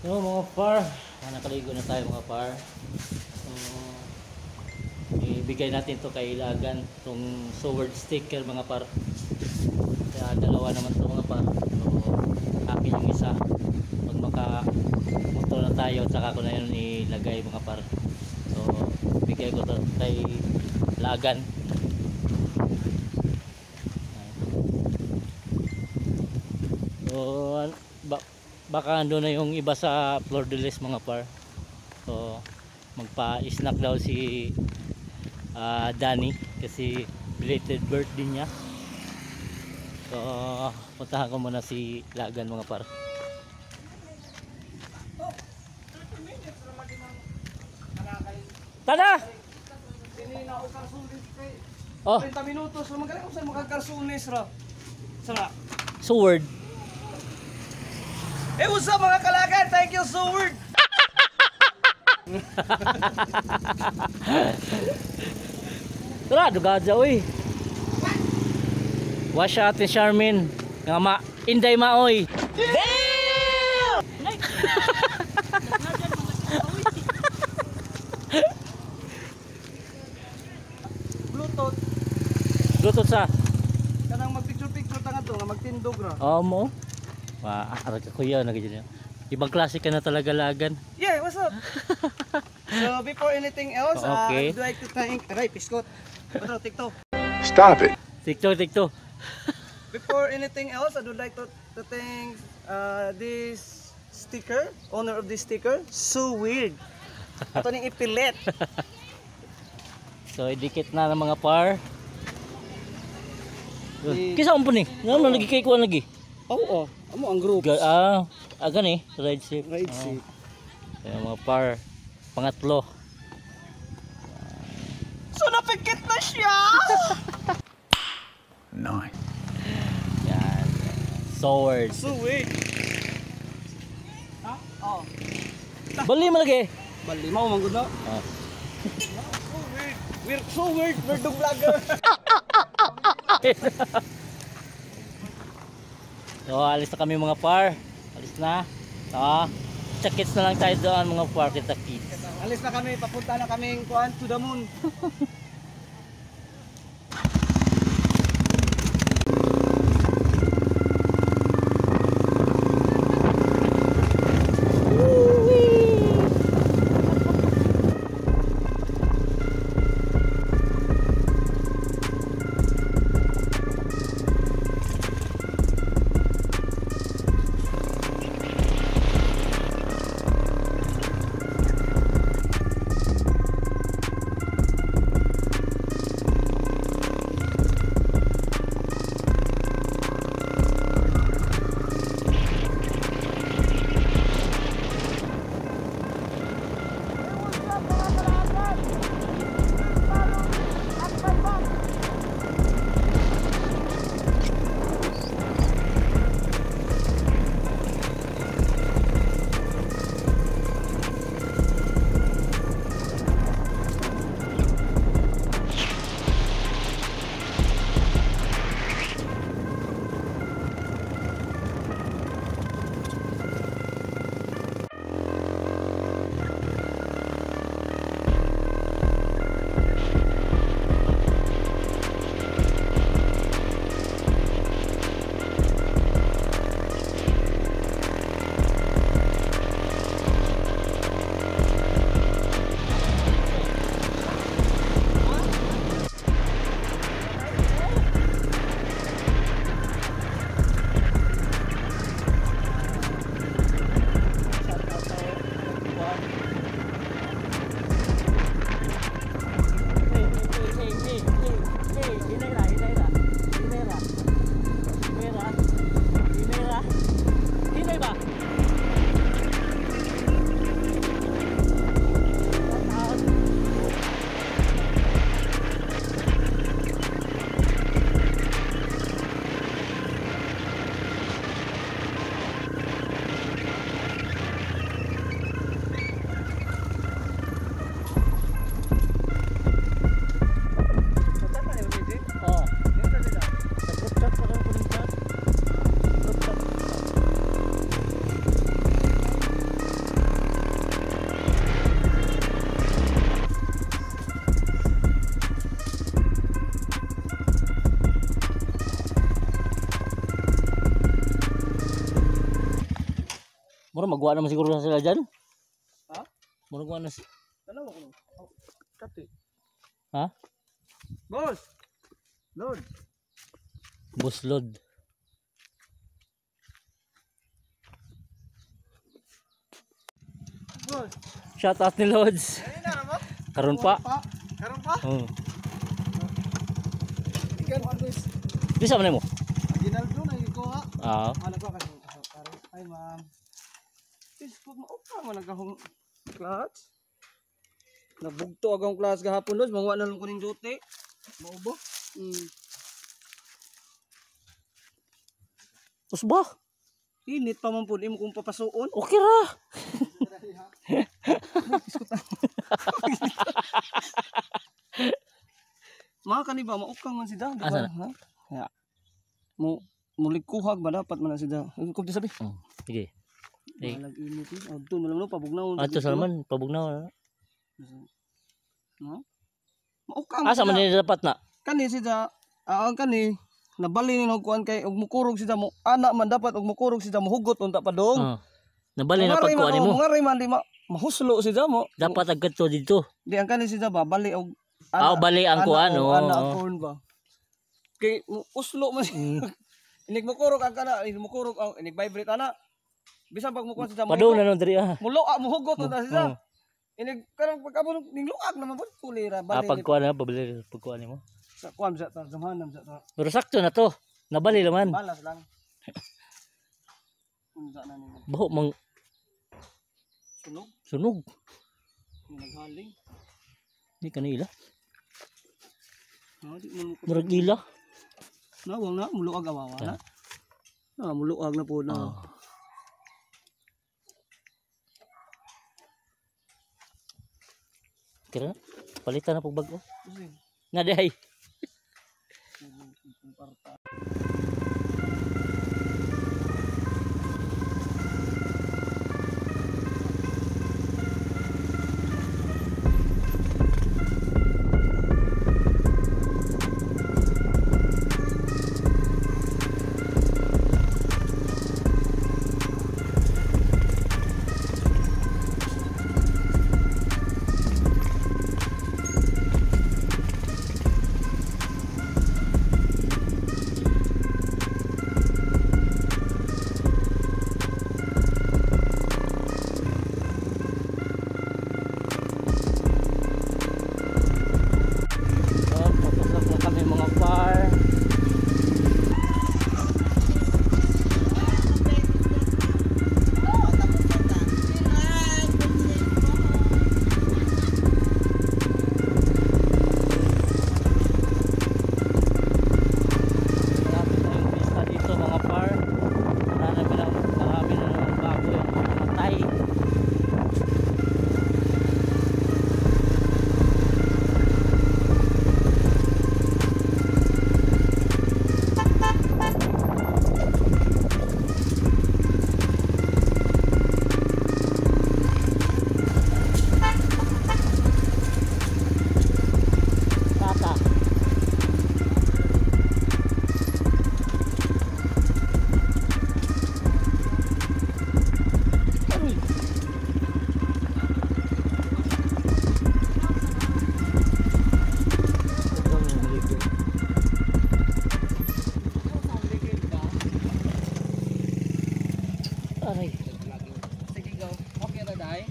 So mga par, nakaligo na tayo mga par. So, ibigay natin to kay Ilagan, itong sword sticker mga par. Kaya dalawa naman to mga par. So akin yung isa. Pag makamotor na tayo, saka ko na yun ilagay mga par. So bigay ko to kay Ilagan. So baka ando na yung iba sa floor de lis mga par. So magpa-snack daw si Danny kasi belated birthday niya. So puntahan ko muna si Lagan mga par. Tada! Oh, 30 minutos so magaling usan makagkarsunes ra. Sara. sword. What's up mga kalakan? Thank you Sword. Tara, dugadja oy. Wash out ni Charmin. Nga ma inday maoy. Damn! Bluetooth. Bluetooth sa. Kanang magpicture-picture tanga to nga magtindog ra. Mo. Wah, arag ko yan nagidyo. Ibang klase ka na talaga Lagan. Yeah, what's up? So before anything else, Okay. I'd like to thank Aray Piskot. Ano, TikTok. Stop it. TikTok. Before anything else, I would like to thank this sticker, owner of this sticker, So Weird. Ato ning ipilit. So idikit na ng mga par. Kisa umpun ni. Ngano lagi kay kuan lagi? Oo, amo ang group. Agan eh, ride safe. Right seat. Ayan mga par. Pangatlo. So napikit na siya. Nice. Yan. Sword. So Weird. Ha? Oh. Bali mo lagi. Bali mo man gud na. Ah. So weird. We're so weird. We're the vlogger. So alis na kami mga par. Alis na. Check-its na lang tayo doon mga par kita kids. Alis na kami, papunta na kaming kuan to the moon. Mura magwa naman siguro na sila dyan. Ha? Mura magwa na Tanaw ko. Oh, kati. Ha? Boss. Lord. Buslod. Boss. Shout out ni Lods. Ayun na mo. Karon pa. Karon pa. Oh. Ikan boss. Bisa man mo? Ginaldo na iko ha. Ah. Wala ko kasi. Ay ma'am. Facebook mo pa man nagahong class. Nabugto agong class gahapon los, mangwa na lang ko ning duty. Mao ba? Usba. Init pa man pud imo kung papasuon. Okay ra. Mga kaniba maukang man sida, di ba? Asa Ha? Ya. Mulikuhag ba dapat man na sida. Ko di sabi. Sige. Eh, Malag init ni. Adto mo lang no pabugnaw. ato Salman, pabugnaw na. No? Maukang. Asa man nila dapat na? Kani sida, ang kani nabali ni kuan kay og mukurog sida mo ana man dapat og mukurog sida mo hugot unta pa dong. Nabali na pagkuan nimo. Mga man di mahuslo sida mo. Dapat agad to dito. Di ang kani sida ba bali og Bali ang kuan oh. Ana ang corn ba. Kay uslo man. Inig mukurog ang kana, inig mukurog ang inig vibrate ana. Bisan pag mukuan sida mo. Padung na non diri ah. Mulo mo hugot unta sida. Inig karang pagkabon ning luag naman pud kulira bali. Pagkuan na pabili pagkuan nimo. Sa kuan sa ta zamanan sa ta. Pero sakto na to. Nabali naman. Malas lang. Unsa na nimo. Baho mang Sunog, sunog. naghaling. Di kanila. No, di mo ko. Murag ila. Nawang na muluag awawa na. Muluag na po na. Kira na. Palitan na pag bago. Kasi Nadahay. Tapos na kami mga par. Dito mga par. Marami na ng baboy ang matay. Tata. Aray. sige go. Okay ra dai.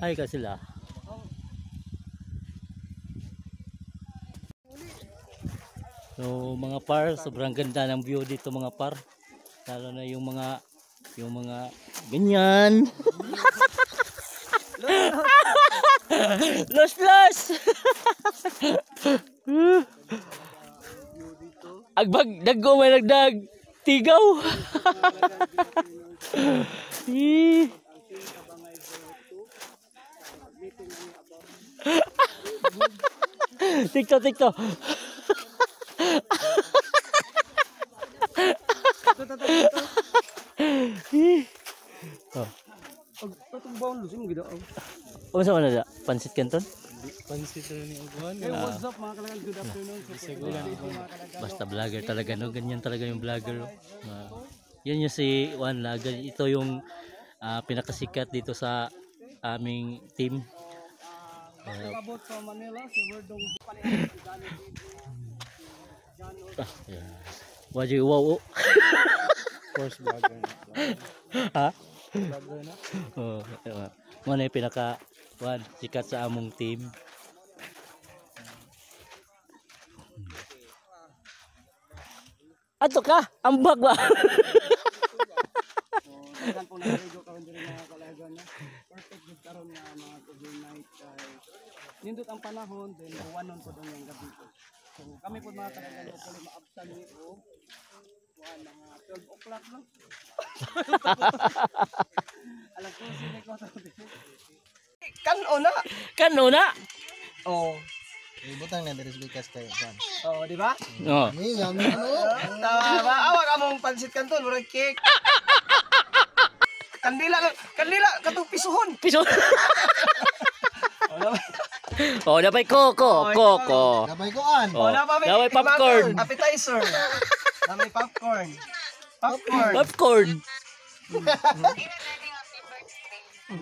Ay ka sila. So mga par, sobrang ganda ng view dito mga par. Lalo na yung mga ganyan. Los los. Agbag daggo may nagdag tigaw. TikTok. Oh. Patong baon lusim gid aw. Ano sa mana pansit kanton? Pansit na ni Uguan. Hey, what's up mga kalagan? Good afternoon. Segulan. Basta vlogger talaga no, ganyan talaga yung vlogger. Oh. Yan yung si Juan Lagan. Ito yung pinakasikat dito sa aming team. Abot sa Manila, si Wordong Yeah. Wajib wow. Course vlogger na. Ha? Vlogger na. Oh, mo na yung pinaka Juan sikat sa among team. Ato ka, ambag ba? Dagan po naligo ka rin mga kalaga na. Perfect good karon nga mga Tuesday night kay nindot ang panahon then buwanon po daw yung gabi po. So kami po mga kalaga ko pala maabtan ni o mga 12 o'clock lang. Alam ko sino ko Kanon na. Kano na? Oh. Ibutang na dari bikas kay Juan. Oh, di ba? Oh. Ni yami ano? Tawa ba? Awag among pansit kanton, murag cake. Kandila katong pisuhon. Piso. Oh, dapat koko. Gabay ko an. Oh, Wala pa may daway popcorn. appetizer. May popcorn. Popcorn. Popcorn.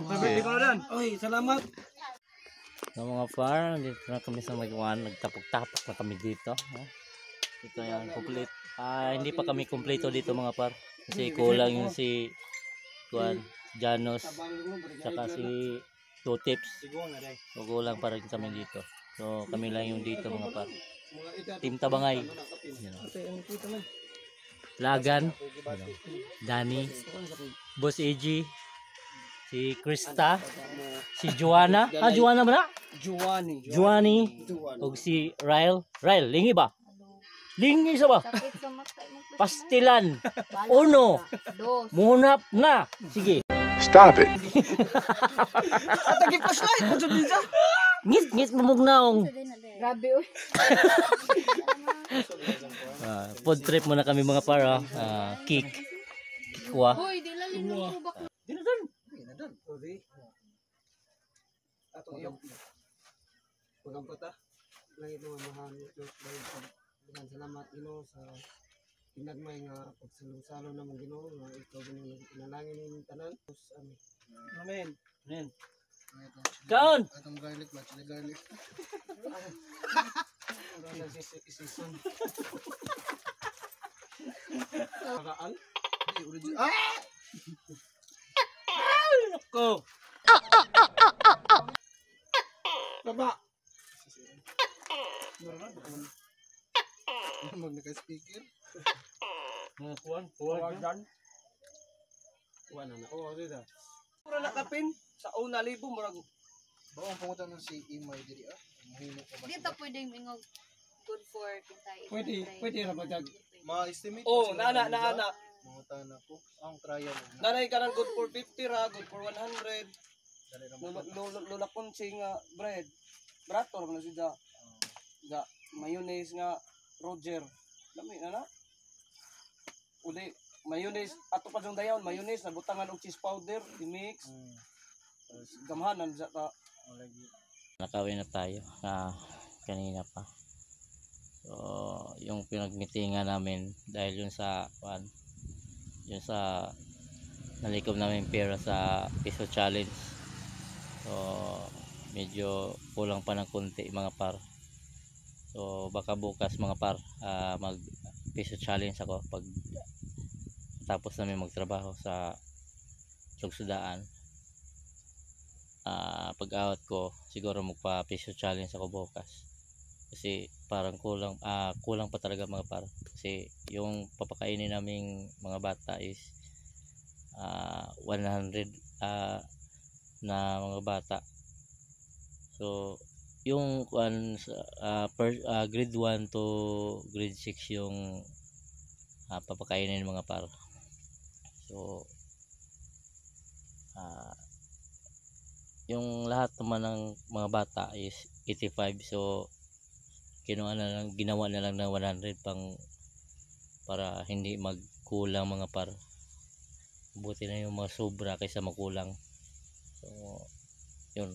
Pabili ko na dan. Oy, salamat. So mga par, dito na kami sa Magwan, nagtapok-tapok na kami dito. Ito yan, complete. Hindi pa kami kumpleto dito mga par. Kasi kulang yung si Juan, Janos, saka si Two Tips. So kulang pa rin kami dito. So kami lang yung dito mga par. Team Tabangay. Yan, Lagan, Danny, Boss AG, si Krista, si Joanna. Joanna ba na? Joanny. O si Ryle. Ryle, lingi ba? Lingi sa ba? Sakit sa mata mo. Pastilan. Uno. Dos. Munap na. Sige. Stop it. Atagi flashlight mo jud dito. Ngit mamugnaong. Grabe uy. Food trip muna kami mga para. Kick. Kikwa. Hoy, di lalim mo ko bak. Ato iyo. Pagkota. Langit mo mahal. Dagan salamat Ginoo sa pinagmay nga pagsalong-salong na mong Ginoo nga ikaw Ginoo pinalangin ning tanan. Amen. Amen. Kaon. Atong garlic ba? Chili garlic. Season. Paraan. Original. Ko. Baba. Mag naka-speaker. Kuwan dan. Kuwan na. Oh, dito. Pura nakapin sa una libo murag Bawang pangutan ng si Imay diri ah. Mahimo ko ba? Dito pwede mingog good for pintay. pwede ra magag. Ma-estimate. Oh, naana. Mangutan ako. Ang trial. Nanay ka ng good for 50 ra, good for 100. Dali ra mo. Lulakon sing bread. Brator na siya. Ga mayonnaise nga Roger. Lami na. Uli mayonnaise ato pa yung dayon mayonnaise nabutangan og cheese powder i-mix. Gamhanan sa ta. Nakawin na tayo. Kanina pa. So, yung pinagmitingan namin dahil yun sa nalikom namin pera sa piso challenge. So, medyo kulang pa ng konti mga par. So, baka bukas mga par mag piso challenge ako pag tapos namin magtrabaho sa Lugsudaan. Pag out ko siguro magpa piso challenge ako bukas kasi parang kulang pa talaga mga par kasi yung papakainin naming mga bata is 100 na mga bata. So yung grade 1 to grade 6 yung papakainin mga par. So yung lahat naman ng mga bata is 85, so ginawa na lang ng 100 pang para hindi magkulang mga par. Buti na yung mga sobra kaysa makulang. So yun,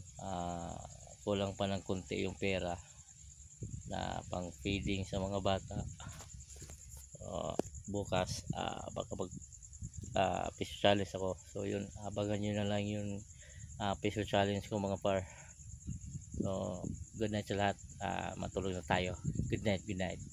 kulang pa ng konti yung pera na pang feeding sa mga bata. Bukas baka piso challenge ako. So yun, abangan nyo na lang yung piso challenge ko mga par. So good night sa lahat. Matulog na tayo. Good night, good night.